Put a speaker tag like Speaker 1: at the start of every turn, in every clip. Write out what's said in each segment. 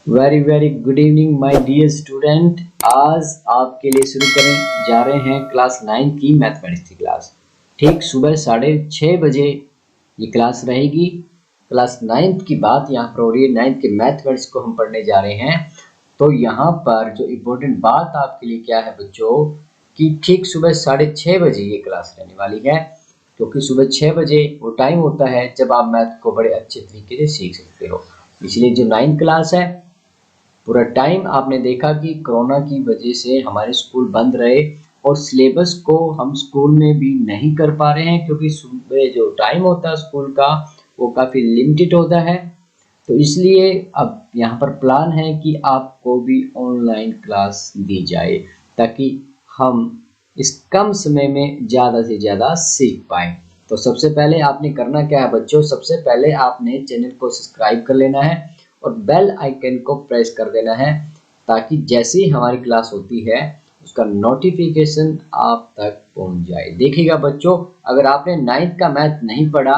Speaker 1: Very very good evening my dear student. आज आपके लिए शुरू करने जा रहे हैं क्लास 9 की मैथमेटिक्स की क्लास। ठीक सुबह 6:30 बजे ये क्लास रहेगी। क्लास 9 की बात यहाँ पर हो रही है। 9 के मैथमेटिक्स को हम पढ़ने जा रहे हैं। तो यहाँ पर जो इम्पोर्टेंट बात आपके लिए क्या है बच्चों, कि ठीक सुबह 6:30 बजे ये क्लास रहने वाली है, क्योंकि सुबह 6 बजे वो टाइम होता है जब आप मैथ को बड़े अच्छे तरीके से सीख सकते हो। इसलिए जो 9 क्लास है, पूरा टाइम आपने देखा कि कोरोना की वजह से हमारे स्कूल बंद रहे और सिलेबस को हम स्कूल में भी नहीं कर पा रहे हैं, क्योंकि सुबह जो टाइम होता है स्कूल का वो काफ़ी लिमिटेड होता है। तो इसलिए अब यहाँ पर प्लान है कि आपको भी ऑनलाइन क्लास दी जाए, ताकि हम इस कम समय में ज़्यादा से ज़्यादा सीख पाएँ। तो सबसे पहले आपने करना क्या है बच्चों, सबसे पहले आपने चैनल को सब्सक्राइब कर लेना है और बेल आइकन को प्रेस कर देना है, ताकि जैसे ही हमारी क्लास होती है उसका नोटिफिकेशन आप तक पहुंच जाए। देखिएगा बच्चों, अगर आपने 9th का मैथ नहीं पढ़ा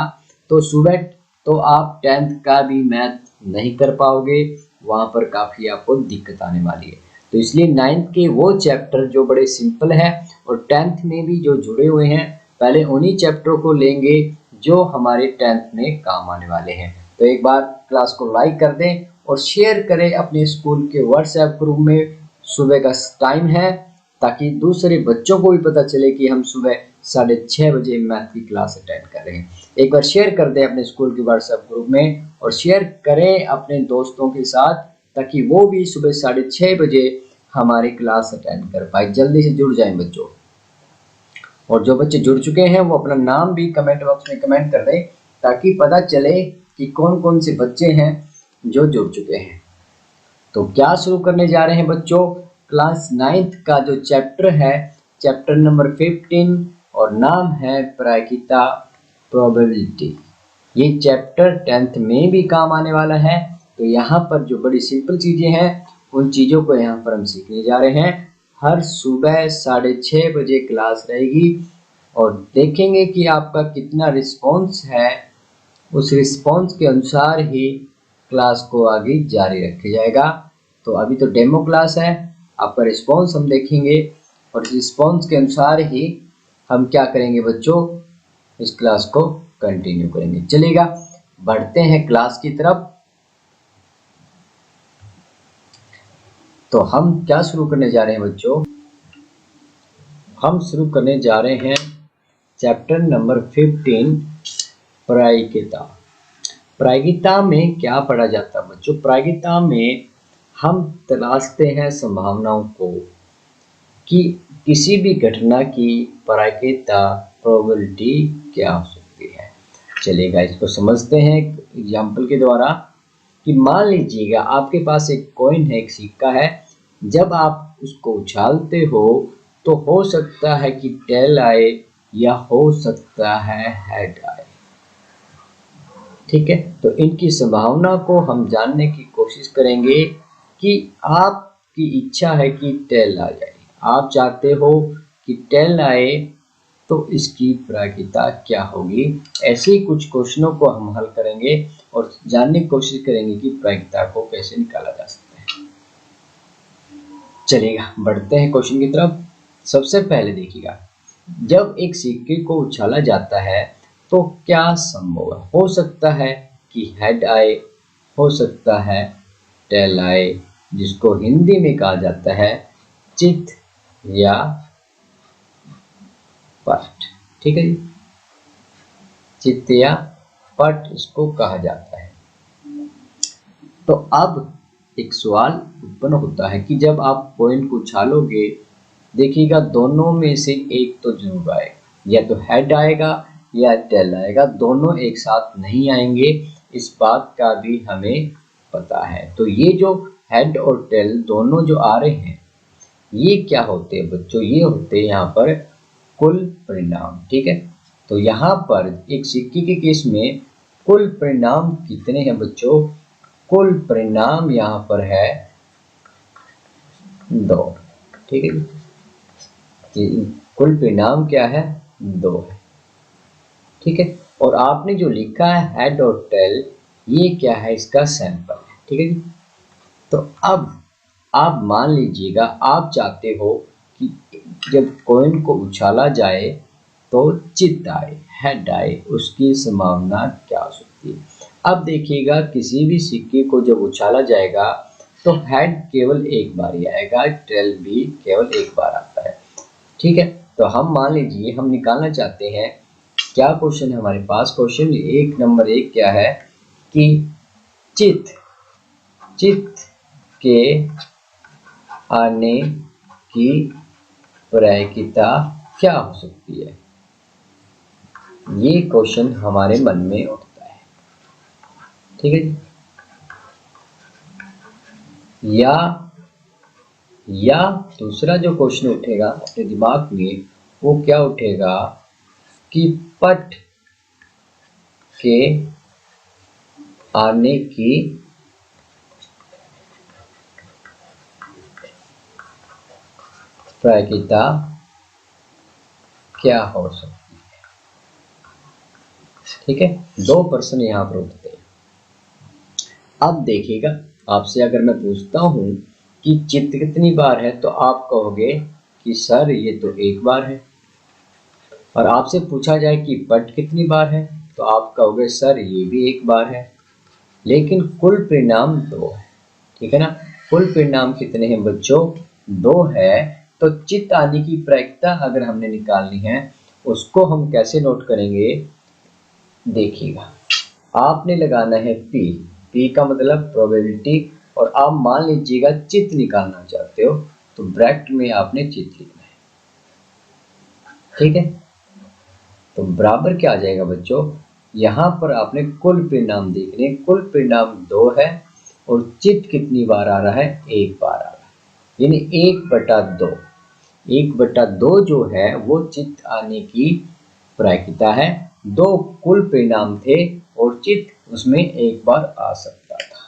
Speaker 1: तो सुबह तो आप 10th का भी मैथ नहीं कर पाओगे, वहाँ पर काफ़ी आपको दिक्कत आने वाली है। तो इसलिए 9th के वो चैप्टर जो बड़े सिंपल है और 10th में भी जो जुड़े हुए हैं, पहले उन्हीं चैप्टरों को लेंगे जो हमारे 10th में काम आने वाले हैं। तो एक बार क्लास को लाइक कर दें और शेयर करें अपने स्कूल के व्हाट्सएप ग्रुप में। सुबह का टाइम है, ताकि दूसरे बच्चों को भी पता चले कि हम सुबह 6:30 बजे मैथ की क्लास अटेंड कर रहे हैं। एक बार शेयर कर दें अपने स्कूल के व्हाट्सएप ग्रुप में और शेयर करें अपने दोस्तों के साथ, ताकि वो भी सुबह 6:30 बजे हमारी क्लास अटेंड कर पाए। जल्दी से जुड़ जाएं बच्चों। और जो बच्चे जुड़ चुके हैं वो अपना नाम भी कमेंट बॉक्स में कमेंट कर दें, ताकि पता चले कि कौन कौन से बच्चे हैं जो जुड़ चुके हैं। तो क्या शुरू करने जा रहे हैं बच्चों, क्लास 9th का जो चैप्टर है, चैप्टर नंबर 15, और नाम है प्रायिकता प्रोबेबिलिटी। ये चैप्टर 10th में भी काम आने वाला है। तो यहाँ पर जो बड़ी सिंपल चीज़ें हैं उन चीज़ों को यहाँ पर हम सीखने जा रहे हैं। हर सुबह 6:30 बजे क्लास रहेगी और देखेंगे कि आपका कितना रिस्पॉन्स है। उस रिस्पॉन्स के अनुसार ही क्लास को आगे जारी रखा जाएगा। तो अभी तो डेमो क्लास है, आपका रिस्पॉन्स हम देखेंगे और इस रिस्पॉन्स के अनुसार ही हम क्या करेंगे बच्चों, इस क्लास को कंटिन्यू करेंगे। चलिएगा बढ़ते हैं क्लास की तरफ। तो हम क्या शुरू करने जा रहे हैं बच्चों, हम शुरू करने जा रहे हैं चैप्टर नंबर 15, प्रायिकता। प्रायिकता में क्या पढ़ा जाता है बच्चों, प्रायिकता में हम तलाशते हैं संभावनाओं को कि किसी भी घटना की प्रायिकता प्रोबेबिलिटी क्या हो सकती है। चलिएगा इसको समझते हैं एग्जाम्पल के द्वारा। कि मान लीजिएगा आपके पास एक कॉइन है, एक सिक्का है। जब आप उसको उछालते हो तो हो सकता है कि टेल आए या हो सकता है हेड आए। ठीक है, तो इनकी संभावना को हम जानने की कोशिश करेंगे। कि आपकी इच्छा है कि टेल आ जाए, आप चाहते हो कि टेल आए, तो इसकी प्रायिकता क्या होगी। ऐसे ही कुछ क्वेश्चनों को हम हल करेंगे और जानने की कोशिश करेंगे कि प्रायिकता को कैसे निकाला जा सकता है। चलिएगा बढ़ते हैं क्वेश्चन की तरफ। सबसे पहले देखिएगा, जब एक सिक्के को उछाला जाता है तो क्या संभव है। हो सकता है कि हेड आए, हो सकता है टेल आए, जिसको हिंदी में कहा जाता है चित या पट। ठीक है जी, चित या पट इसको कहा जाता है। तो अब एक सवाल उत्पन्न होता है कि जब आप कॉइन को उछालोगे, देखिएगा दोनों में से एक तो जरूर आएगा, या तो हेड आएगा या टेल आएगा। दोनों एक साथ नहीं आएंगे, इस बात का भी हमें पता है। तो ये जो हेड और टेल दोनों जो आ रहे हैं, ये क्या होते हैं बच्चों, ये होते हैं यहाँ पर कुल परिणाम। ठीक है, तो यहाँ पर एक सिक्के के केस में कुल परिणाम कितने हैं बच्चों, कुल परिणाम यहाँ पर है 2। ठीक है, कि कुल परिणाम क्या है, 2 है। ठीक है, और आपने जो लिखा है हेड और टेल, ये क्या है, इसका सैंपल है। ठीक है जी, तो अब आप मान लीजिएगा आप चाहते हो कि जब कॉइन को उछाला जाए तो चित आए, हेड आए, उसकी संभावना क्या हो सकती है। अब देखिएगा किसी भी सिक्के को जब उछाला जाएगा तो हेड केवल एक बार ही आएगा, टेल भी केवल एक बार आता है। ठीक है, तो हम मान लीजिए हम निकालना चाहते हैं, क्या क्वेश्चन है हमारे पास। क्वेश्चन नंबर 1 क्या है कि चित के आने की प्रायिकता क्या हो सकती है। ये क्वेश्चन हमारे मन में उठता है। ठीक है जी। या दूसरा जो क्वेश्चन उठेगा अपने दिमाग में वो क्या उठेगा कि पट के आने की प्रायिकता क्या हो सकती है। ठीक है, 2 प्रश्न यहाँ पर उठते हैं। अब देखिएगा आपसे अगर मैं पूछता हूं कि चित कितनी बार है तो आप कहोगे कि सर ये तो 1 बार है, और आपसे पूछा जाए कि पट कितनी बार है तो आप कहोगे सर ये भी 1 बार है, लेकिन कुल परिणाम 2 है। ठीक है ना, कुल परिणाम कितने हैं बच्चों, 2 है। तो चित आने की प्रायिकता अगर हमने निकालनी है उसको हम कैसे नोट करेंगे, देखिएगा आपने लगाना है पी का मतलब प्रोबेबिलिटी, और आप मान लीजिएगा चित निकालना चाहते हो तो ब्रैकेट में आपने चित लिखना है। ठीक है, तो बराबर क्या आ जाएगा बच्चों, यहाँ पर आपने कुल परिणाम देखने, कुल परिणाम 2 है और चित कितनी बार आ रहा है, 1 बार आ रहा है, यानी 1/2। 1/2 जो है वो चित आने की प्रायिकता है। 2 कुल परिणाम थे और चित उसमें 1 बार आ सकता था।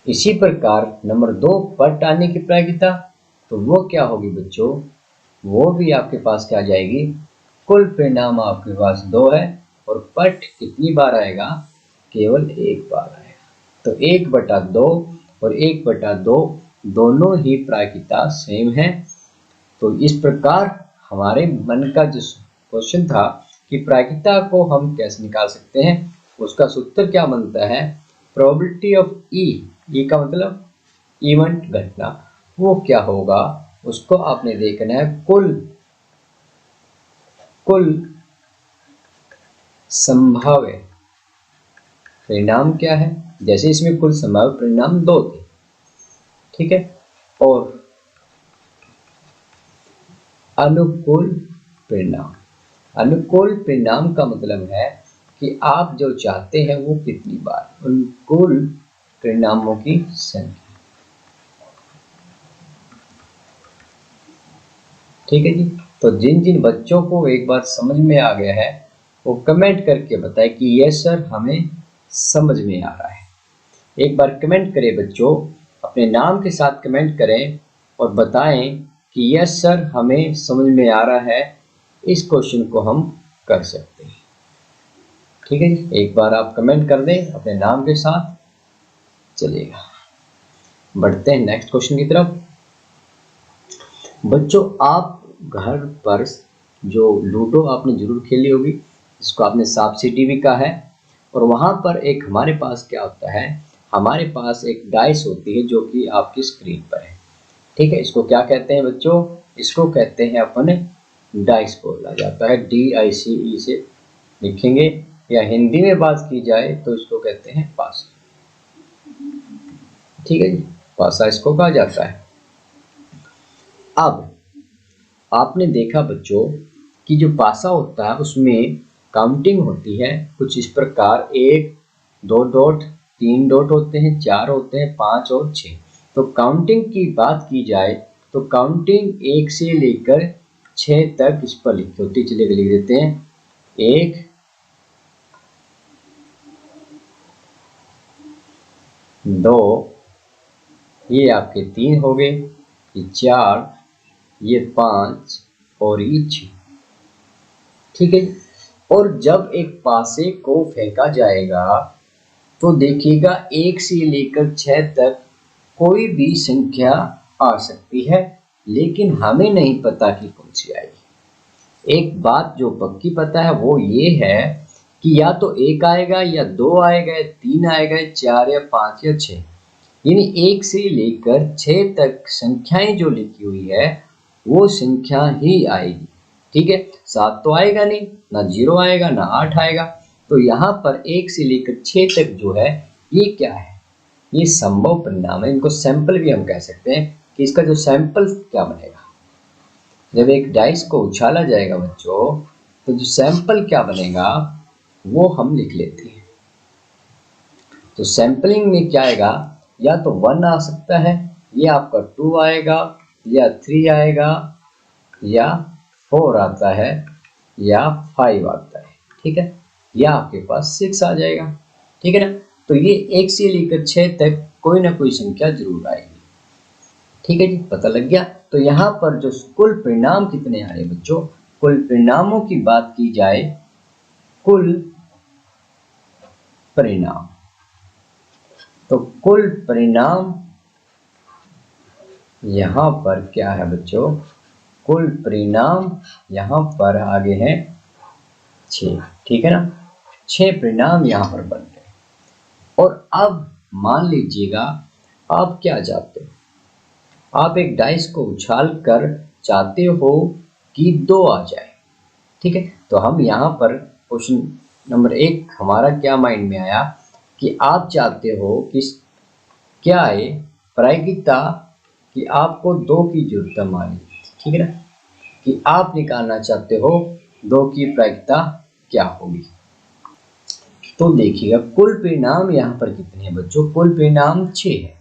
Speaker 1: इसी प्रकार नंबर 2 पट आने की प्रायिकता, तो वो क्या होगी बच्चों, वो भी आपके पास क्या आ जाएगी, कुल परिणाम आपके पास 2 है और पट कितनी बार आएगा, केवल 1 बार आएगा। तो 1/2 और 1/2 दोनों ही प्रायिकता सेम है। तो इस प्रकार हमारे मन का जो क्वेश्चन था कि प्रायिकता को हम कैसे निकाल सकते हैं, उसका सूत्र क्या बनता है, प्रोबेबिलिटी ऑफ ई का मतलब इवेंट घटना, वो क्या होगा उसको आपने देखना है, कुल संभाव्य परिणाम क्या है। जैसे इसमें कुल संभाव्य परिणाम 2 थे। ठीक है, और अनुकूल परिणाम, अनुकूल परिणाम का मतलब है कि आप जो चाहते हैं वो कितनी बार, अनुकूल परिणामों की संख्या। ठीक है जी, तो जिन जिन बच्चों को एक बार समझ में आ गया है वो कमेंट करके बताए कि यस सर हमें समझ में आ रहा है। एक बार कमेंट करें बच्चों, अपने नाम के साथ कमेंट करें और बताएं कि यस सर हमें समझ में आ रहा है, इस क्वेश्चन को हम कर सकते हैं। ठीक है जी, एक बार आप कमेंट कर दें अपने नाम के साथ। चलिएगा बढ़ते हैं नेक्स्ट क्वेश्चन की तरफ। बच्चों आप घर पर जो लूडो आपने जरूर खेली होगी, जिसको आपने सांप सीढ़ी भी कहा है, और वहां पर एक हमारे पास क्या होता है, हमारे पास एक डाइस होती है जो कि आपकी स्क्रीन पर है। ठीक है, इसको क्या कहते हैं बच्चों, इसको कहते हैं अपन डाइस बोला जाता है, DICE से लिखेंगे, या हिंदी में बात की जाए तो इसको कहते हैं पासा। ठीक है जी, पासा इसको कहा जाता है। अब आपने देखा बच्चों कि जो पासा होता है उसमें काउंटिंग होती है कुछ इस प्रकार, 1 2 डॉट 3 डॉट होते हैं, 4 होते हैं, 5 और 6। तो काउंटिंग की बात की जाए तो काउंटिंग 1 से लेकर 6 तक इस पर लिखी होती है। चलिए लिख देते हैं, 1 2, ये आपके 3 हो गए, ये 4, ये 5 और ये 6। ठीक है, और जब एक पासे को फेंका जाएगा तो देखिएगा 1 से लेकर 6 तक कोई भी संख्या आ सकती है, लेकिन हमें नहीं पता कि कौन सी आएगी। एक बात जो पक्की पता है वो ये है कि या तो 1 आएगा, या 2 आएगा, या 3 आएगा, या 4, या 5, या 6। यानी 1 से लेकर 6 तक संख्याएं जो लिखी हुई है वो संख्या ही आएगी। ठीक है, 7 तो आएगा नहीं, ना 0 आएगा, ना 8 आएगा। तो यहाँ पर 1 से लेकर 6 तक जो है ये क्या है, ये संभव परिणाम है। इनको सैंपल भी हम कह सकते हैं कि इसका जो सैंपल क्या बनेगा। जब एक डाइस को उछाला जाएगा बच्चों, तो जो सैंपल क्या बनेगा वो हम लिख लेते हैं। तो सैंपलिंग में क्या आएगा, या तो 1 आ सकता है, या आपका 2 आएगा, या 3 आएगा, या 4 आता है, या 5 आता है। ठीक है, या आपके पास 6 आ जाएगा। ठीक है ना, तो ये 1 से लेकर 6 तक कोई ना कोई संख्या जरूर आएगी। ठीक है जी, पता लग गया। तो यहाँ पर जो कुल परिणाम कितने आए बच्चों, कुल परिणामों की बात की जाए, कुल परिणाम, तो कुल परिणाम यहाँ पर क्या है बच्चों, कुल परिणाम यहाँ पर आगे हैं 6। ठीक है ना, 6 परिणाम यहाँ पर बन गए। और अब मान लीजिएगा आप क्या चाहते हो, आप एक डाइस को उछाल कर चाहते हो कि 2 आ जाए। ठीक है, तो हम यहाँ पर क्वेश्चन नंबर 1 हमारा क्या माइंड में आया कि आप चाहते हो कि क्या है प्रायिकता कि आपको 2 की जरूरत है मान लीजिए। ठीक है ना, कि आप निकालना चाहते हो 2 की प्रायिकता क्या होगी। तो देखिएगा कुल परिणाम यहाँ पर कितने हैं बच्चों, कुल परिणाम 6 है।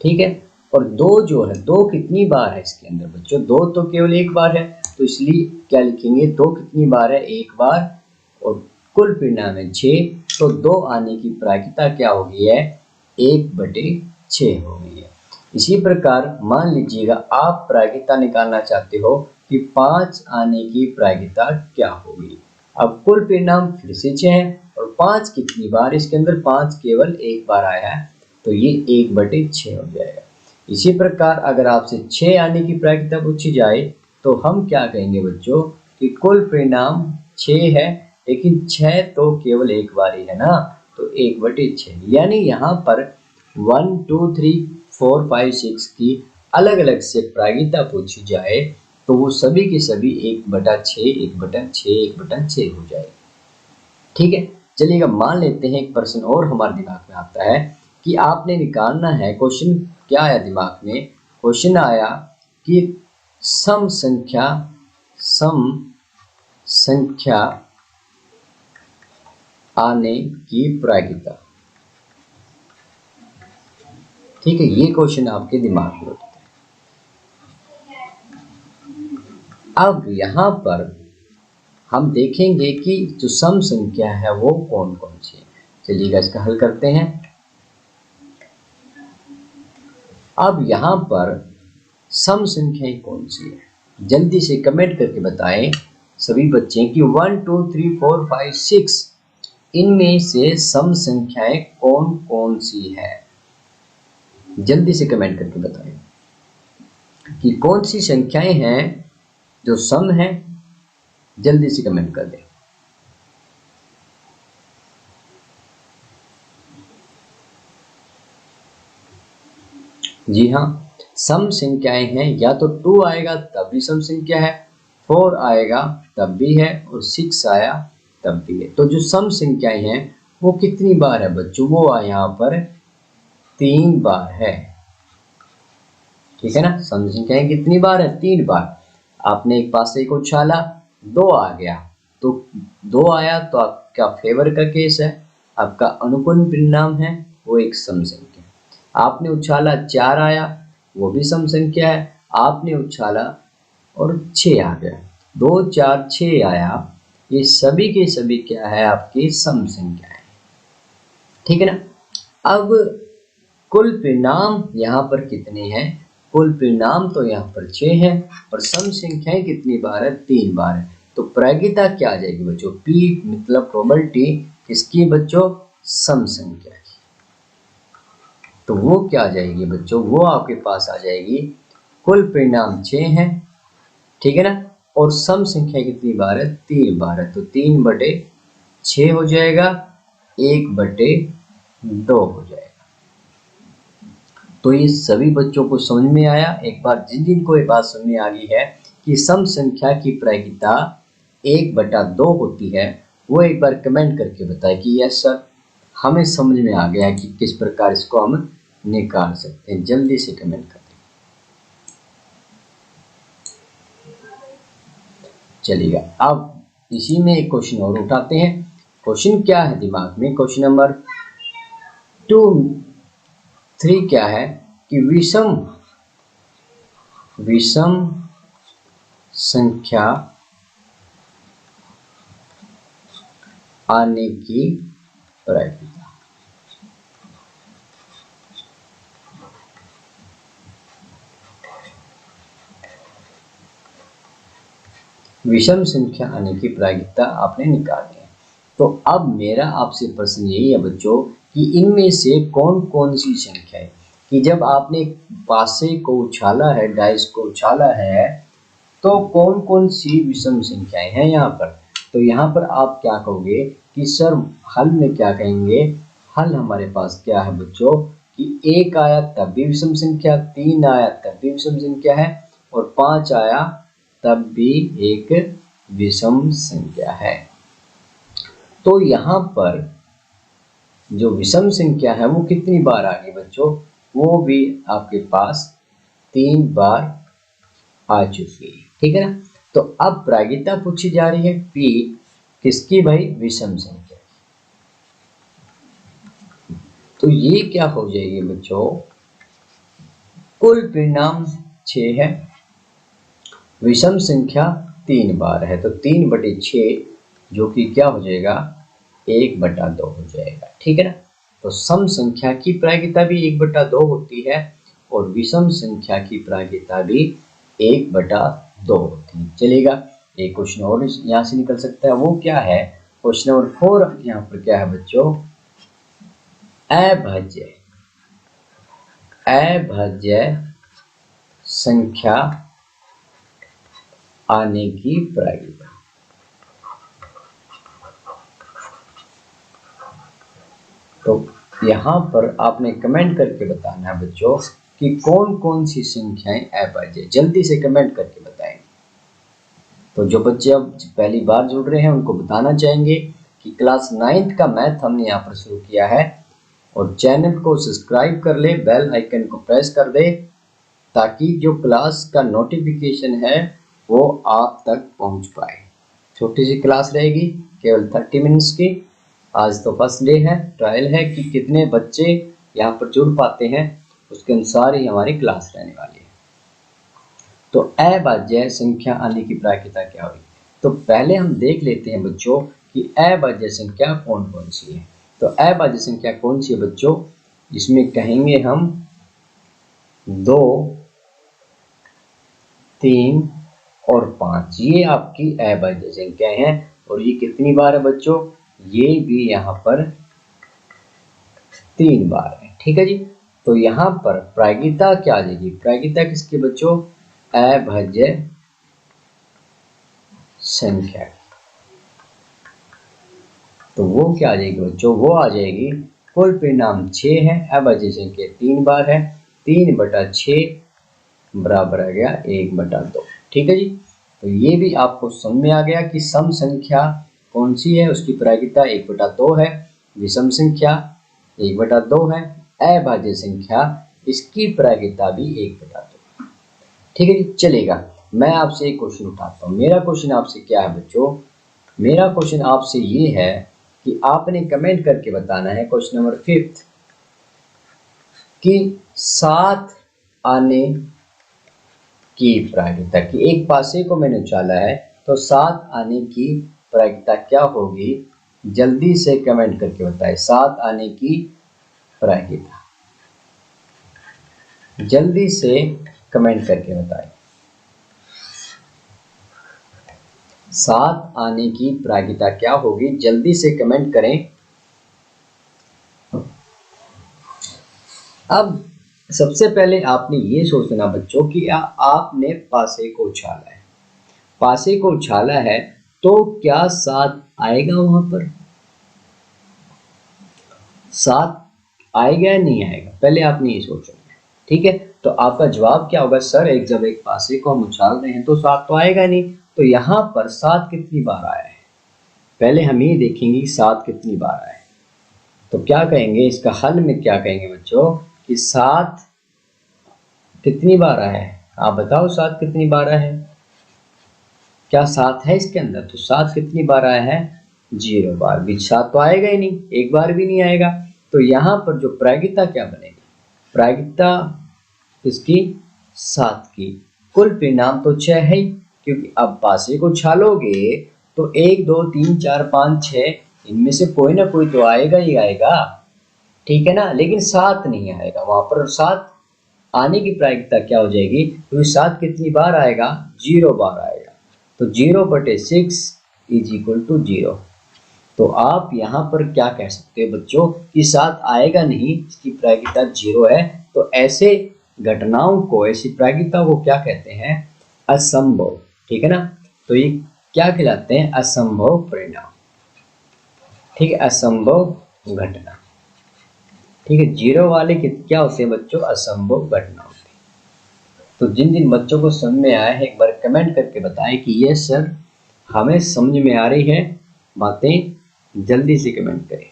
Speaker 1: ठीक है, और 2 जो है, 2 कितनी बार है इसके अंदर बच्चों, 2 तो केवल 1 बार है, तो इसलिए क्या लिखेंगे, 2 कितनी बार है, 1 बार, और कुल परिणाम है 6, तो 2 आने की प्रायिकता क्या हो गई है, 1/6 हो गई है। इसी प्रकार मान लीजिएगा आप प्रायिकता निकालना चाहते हो कि 5 आने की प्रायिकता क्या होगी। अब कुल परिणाम फिर से 6 है, और 5 कितनी बार, इसके अंदर 5 केवल 1 बार आया है, तो ये 1/6 हो जाएगा। इसी प्रकार अगर आपसे 6 आने की प्रायिकता पूछी जाए तो हम क्या कहेंगे बच्चों कि कुल परिणाम 6 है, लेकिन 6 तो केवल 1 बार ही है ना, तो 1/6। यानी यहाँ पर 1 2 3 4 5 6 की अलग अलग से प्रायिकता पूछी जाए तो वो सभी के सभी 1/6 1/6 1/6 हो जाएगी। ठीक है, चलिएगा मान लेते हैं एक प्रश्न और हमारे दिमाग में आता है कि आपने निकालना है, क्वेश्चन क्या आया दिमाग में, क्वेश्चन आया कि सम संख्या आने की प्रायिकता। ठीक है, ये क्वेश्चन आपके दिमाग में उठता है। अब यहाँ पर हम देखेंगे कि जो सम संख्या है वो कौन कौन सी है। चलिएगा इसका हल करते हैं। अब यहाँ पर सम संख्याएं कौन सी है, जल्दी से कमेंट करके बताएं सभी बच्चे कि 1 2 3 4 5 6 इनमें से सम संख्याएं कौन कौन सी है। जल्दी से कमेंट करके बताएं कि कौन सी संख्याएं हैं जो सम है, जल्दी से कमेंट कर दें। जी हाँ, सम संख्याएं हैं, या तो 2 आएगा तब भी सम संख्या है, 4 आएगा तब भी है, और 6 आया तब भी है। तो जो सम संख्याएं हैं वो कितनी बार है बच्चों, वो यहाँ पर 3 बार है। ठीक है ना, सम संख्याएं कितनी बार है, 3 बार। आपने एक पास से एक उछाला, 2 आ गया, तो 2 आया तो आपका फेवर का केस है, आपका अनुकूल परिणाम है, वो एक सम संख्या। आपने उछाला 4 आया, वो भी सम संख्या है। आपने उछाला और 6 आ गया, 2 4 6 आया, ये सभी के सभी क्या है, आपकी सम संख्या है। ठीक है ना, अब कुल परिणाम यहाँ पर कितने हैं, कुल परिणाम तो यहाँ पर 6 है, और सम संख्याएं कितनी बार है, 3 बार है। तो प्रायिकता क्या आ जाएगी बच्चों, P मतलब प्रोबेबिलिटी किसकी बच्चों, सम संख्या की। तो वो क्या आ जाएगी बच्चों, वो आपके पास आ जाएगी कुल परिणाम 6 है, ठीक है ना। और सम संख्या कितनी बार है, 3 बार है, तो 3/6 हो जाएगा, 1/2 हो जाएगा। तो ये सभी बच्चों को समझ में आया। एक बार जिन जिन को ये बात समझ में आ गई है कि सम संख्या की प्रायिकता 1/2 होती है, वो एक बार कमेंट करके बताए कि यस सर हमें समझ में आ गया है कि किस प्रकार इसको हम निकाल सकते हैं। जल्दी से कमेंट कर दें। चलिएगा, अब इसी में एक क्वेश्चन और उठाते हैं। क्वेश्चन क्या है दिमाग में, क्वेश्चन नंबर 3 क्या है कि विषम संख्या आने की प्रायिकता। विषम संख्या आने की प्रायिकता आपने निकाली है। तो अब मेरा आपसे प्रश्न यही है बच्चों कि इनमें से कौन कौन सी संख्या है कि जब आपने पासे को उछाला है, डाइस को उछाला है, तो कौन कौन सी विषम संख्याएं हैं यहाँ पर। तो यहाँ पर आप क्या कहोगे कि सर हल में क्या कहेंगे, हल हमारे पास क्या है बच्चों कि 1 आया तब भी विषम संख्या, 3 आया तब भी विषम संख्या है, और 5 आया तब भी एक विषम संख्या है। तो यहाँ पर जो विषम संख्या है वो कितनी बार आ गई बच्चों, वो भी आपके पास 3 बार आ चुकी है, ठीक है ना। तो अब प्रायिकता पूछी जा रही है P किसकी भाई, विषम संख्या। तो ये क्या हो जाएगी बच्चों, कुल परिणाम 6 है, विषम संख्या 3 बार है, तो 3/6 जो कि क्या हो जाएगा 1/2 हो जाएगा, ठीक है ना। तो सम संख्या की प्रायिकता भी 1/2 होती है और विषम संख्या की प्रायिकता भी 1/2 होती है। चलेगा, एक क्वेश्चन और यहाँ से निकल सकता है, वो क्या है, क्वेश्चन नंबर 4 यहाँ पर क्या है बच्चों, अभाज्य संख्या आने की प्रायिकता। तो यहाँ पर आपने कमेंट करके बताना है बच्चों कि कौन कौन सी संख्याएं अभाज्य, जल्दी से कमेंट करके बताएं। तो जो बच्चे अब पहली बार जुड़ रहे हैं उनको बताना चाहेंगे कि क्लास 9th का मैथ हमने यहाँ पर शुरू किया है, और चैनल को सब्सक्राइब कर ले, बेल आइकन को प्रेस कर दे ताकि जो क्लास का नोटिफिकेशन है वो आप तक पहुंच पाए। छोटी सी क्लास रहेगी, केवल 30 मिनट्स की। आज तो फर्स्ट डे है, ट्रायल है कि कितने बच्चे यहाँ पर जुड़ पाते हैं, उसके अनुसार ही हमारी क्लास रहने वाली है। तो अभाज्य संख्या आने की प्रायिकता क्या हुई, तो पहले हम देख लेते हैं बच्चों कि अभाज्य संख्या कौन कौन सी है। तो अभाज्य संख्या कौन सी है बच्चों, इसमें कहेंगे हम 2, 3 और 5, ये आपकी अभाज्य संख्याएं हैं। और ये कितनी बार है बच्चों, ये भी यहाँ पर 3 बार है, ठीक है जी। तो यहाँ पर प्रायिकता क्या आ जाएगी, प्रायिकता किसकी बच्चों, अभाज्य संख्या। तो वो क्या आ जाएगी बच्चों, वो आ जाएगी कुल परिणाम 6 है, अभाज्य संख्या 3 बार है, 3/6 बराबर आ गया 1/2, ठीक है जी। तो ये भी आपको समझ में आ गया कि सम संख्या कौन सी है, उसकी प्रायिकता 1/2 है, विषम संख्या 1/2 है, अभाज्य संख्या इसकी प्रायिकता भी 1/2, ठीक है जी। चलेगा, मैं आपसे एक क्वेश्चन उठाता हूँ। मेरा क्वेश्चन आपसे क्या है बच्चों, मेरा क्वेश्चन आपसे ये है कि आपने कमेंट करके बताना है क्वेश्चन नंबर 5 कि 7 आने की प्रायिकता की, एक पासे को मैंने उछाला है तो 7 आने की प्रायिकता क्या होगी, जल्दी से कमेंट करके बताएं। 7 आने की प्रायिकता जल्दी से कमेंट करके बताएं। 7 आने की प्रायिकता क्या होगी, जल्दी से कमेंट करें। अब सबसे पहले आपने ये सोचना बच्चों कि आपने पासे को उछाला है, पासे को उछाला है तो क्या 7 आएगा वहां पर? 7 आएगा या नहीं आएगा, पहले आपने ये सोचना है। ठीक है, तो आपका जवाब क्या होगा? सर जब एक पासे को हम उछाल रहे हैं तो 7 तो आएगा नहीं। तो यहाँ पर 7 कितनी बार आया है, पहले हम ये देखेंगे 7 कितनी बार आया है। तो क्या कहेंगे, इसका हल में क्या कहेंगे बच्चों कि 7 कितनी बार आया है? आप बताओ 7 कितनी बार आया है? क्या 7 है इसके अंदर? तो 7 कितनी बार आया है? 0 बार। भी 7 तो आएगा ही नहीं, एक बार भी नहीं आएगा। तो यहाँ पर जो प्रायिकता क्या बनेगी? प्रायिकता इसकी 7 की, कुल परिणाम तो 6 है ही, क्योंकि अब पासे को छालोगे तो 1 2 3 4 5 6 इनमें से कोई ना कोई तो आएगा ही आएगा। ठीक है ना, लेकिन 7 नहीं आएगा वहां पर। 7 आने की प्रायिकता क्या हो जाएगी? क्योंकि 7 कितनी बार आएगा? 0 बार आएगा। तो 0/6 इज इक्वल टू 0। तो आप यहाँ पर क्या कह सकते हो बच्चों कि 7 आएगा नहीं, इसकी प्रायिकता 0 है। तो ऐसे घटनाओं को, ऐसी प्रायिकता को क्या कहते हैं? असंभव। ठीक है ना, तो ये क्या कहलाते हैं? असंभव परिणाम। ठीक है, असंभव घटना। ठीक है, 0 वाले क्या होते हैं बच्चों? असंभव घटना होती है। तो जिन जिन बच्चों को समझ में आया है एक बार कमेंट करके बताएं कि ये सर हमें समझ में आ रही है बातें, जल्दी से कमेंट करें।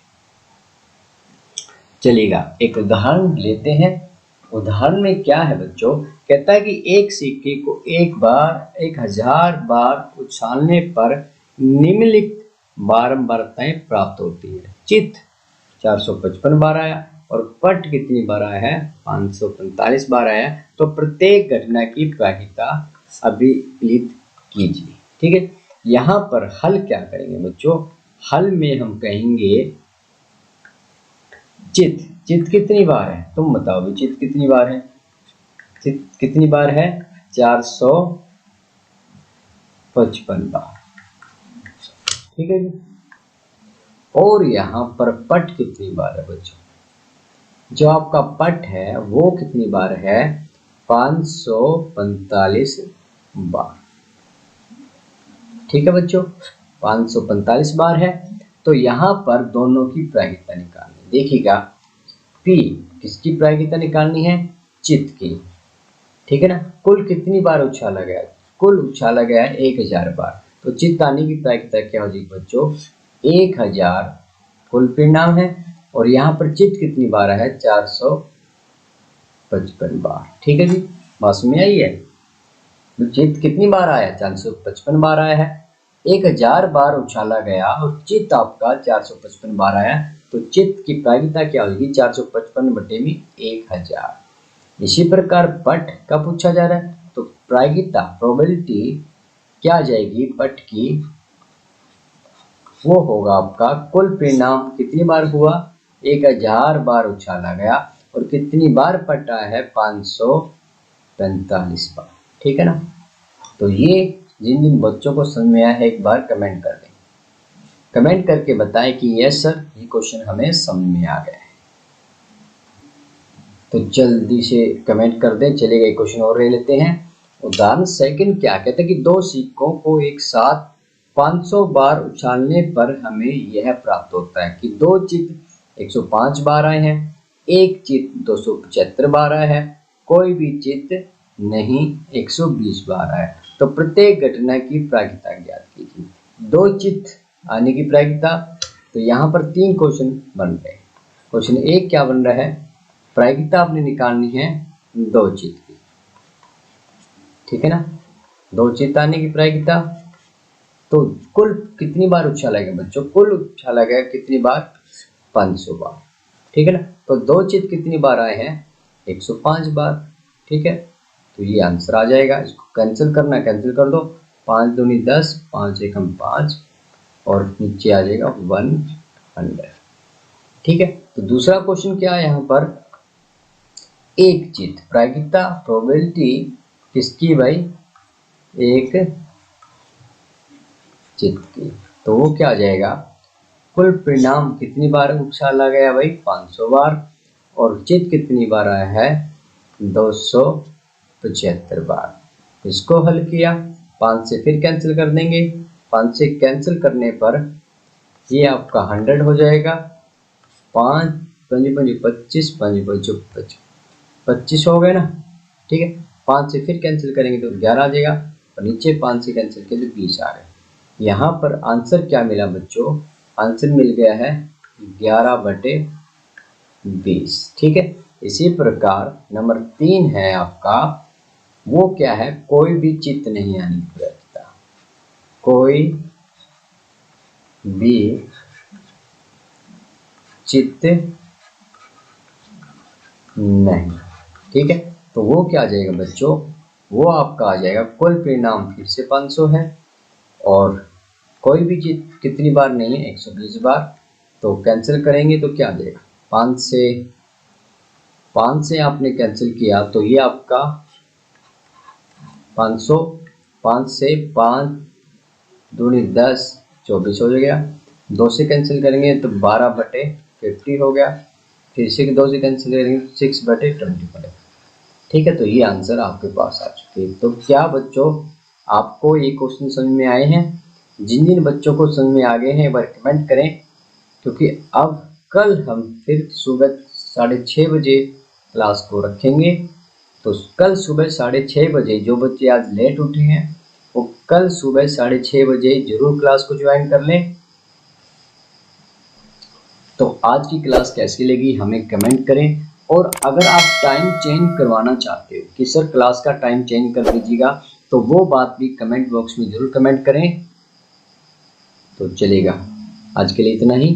Speaker 1: चलिएगा एक उदाहरण लेते हैं। उदाहरण में क्या है बच्चों? कहता है कि एक सिक्के को एक बार 1000 बार उछालने पर निम्नलिखित बारंबारताएं प्राप्त होती है। चित्त 455 बार आया और पट कितनी बार आया है? 545 बार आया। तो प्रत्येक घटना की प्रायिकता अभिलिखित कीजिए। ठीक है, यहाँ पर हल क्या करेंगे बच्चों? हल में हम कहेंगे चित्त कितनी बार है? तुम बताओ भी, चित्त कितनी बार है? चित्त कितनी बार है? 455 बार। ठीक है जी। और यहाँ पर पट कितनी बार है बच्चों? जो आपका पट है वो कितनी बार है? 545 बार। ठीक है बच्चों, 545 बार है। तो यहाँ पर दोनों की प्रायिकता निकालनी। देखिएगा, P किसकी प्रायिकता निकालनी है? चित्त की। ठीक है ना, कुल कितनी बार उछाला गया? कुल उछाला गया है 1000 बार। तो चित्त आने की प्रायिकता क्या हो जाएगी बच्चों? 1000 कुल परिणाम है, और यहाँ पर चित्त कितनी बार है? 455 बार। ठीक है जी, बस में आई है। तो चित्त कितनी बार आया? 455 बार आया है। 1000 बार उछाला गया और चित्त आपका 455 बार आया। तो चित्त की प्रायिकता क्या होगी? 455/1000। इसी प्रकार पट का पूछा जा रहा है, तो प्रायिकता प्रोबेबिलिटी क्या आ जाएगी पट की? वो होगा आपका कुल परिणाम कितनी बार हुआ? 1000 बार उछाला गया और कितनी बार पट आया है? 545 बार। ठीक है ना, तो ये जिन जिन बच्चों को समझ में आया है एक बार कमेंट कर दें। कमेंट करके बताएं कि यस सर ये क्वेश्चन हमें समझ में आ गया है। तो जल्दी से कमेंट कर दें। चलिए एक क्वेश्चन और ले लेते हैं। उदाहरण सेकंड क्या कहते हैं कि 2 सिक्कों को एक साथ 500 बार उछालने पर हमें यह प्राप्त होता है कि 2 चित्त 105 बार आए हैं, एक चित्त 275 बार आया है, कोई भी चित्त नहीं 120 बार आया। तो प्रत्येक घटना की प्रायिकता ज्ञात कीजिए। 2 चित्त आने की प्रायिकता, तो यहाँ पर 3 क्वेश्चन बन रहे हैं। क्वेश्चन 1 क्या बन रहा है? प्रायिकता आपने निकालनी है 2 चित्त की। ठीक है ना, 2 चित्त आने की प्रायिकता। तो कुल कितनी बार उछाला गया बच्चों? कुल उछाला गया कितनी बार? 500 बार। ठीक है ना, तो 2 चित्त कितनी बार आए हैं? 105 बार। ठीक है, तो ये आंसर आ जाएगा। इसको कैंसिल करना, कैंसिल कर दो। 5 दूनी 10, 5 एकम 5 और नीचे आ जाएगा 100। ठीक है, तो दूसरा क्वेश्चन क्या है यहाँ पर? एक चित्त प्रायिकता प्रोबेबिलिटी किसकी भाई? एक चित्त की। तो वो क्या आ जाएगा? कुल परिणाम कितनी बार उछाला गया भाई? 500 बार। और चित कितनी बार आया है, 275 बार। इसको हल किया, 5 से फिर कैंसिल कर देंगे, 5 से कैंसिल करने पर ये आपका 100 हो जाएगा। 5 5 5 25, 5 5 25 हो गए ना, ठीक है। 5 से फिर कैंसिल करेंगे तो 11 आ जाएगा, और नीचे 5 से कैंसिल किए तो 20 आ गए। यहाँ पर आंसर क्या मिला बच्चों, आंसर मिल गया है 11/20, ठीक है। इसी प्रकार नंबर 3 है आपका, वो क्या है, कोई भी चित्त नहीं आनी पड़ता, कोई भी चित्त नहीं, ठीक है। तो वो क्या आ जाएगा बच्चों, वो आपका आ जाएगा कुल परिणाम फिर से 500 है, और कोई भी चित्त कितनी बार नहीं है, 120 बार। तो कैंसिल करेंगे तो क्या आ जाएगा, 5 से आपने कैंसिल किया तो ये आपका 500, 5 से 5 दूनी 10, 24 हो गया। 2 से कैंसिल करेंगे तो 12/50 हो गया, फिर से 2 से कैंसिल करेंगे 6/20 पड़ेगा, ठीक है। तो ये आंसर आपके पास आ चुके हैं। तो क्या बच्चों आपको ये क्वेश्चन समझ में आए हैं? जिन जिन बच्चों को समझ में आ गए हैं एक बार कमेंट करें, क्योंकि अब कल हम फिर सुबह 6:30 बजे क्लास को रखेंगे। तो कल सुबह 6:30 बजे जो बच्चे आज लेट उठे हैं वो कल सुबह 6:30 बजे जरूर क्लास को ज्वाइन कर लें। तो आज की क्लास कैसी लगी हमें कमेंट करें, और अगर आप टाइम चेंज करवाना चाहते हो कि सर क्लास का टाइम चेंज कर दीजिएगा, तो वो बात भी कमेंट बॉक्स में जरूर कमेंट करें। तो चलेगा, आज के लिए इतना ही।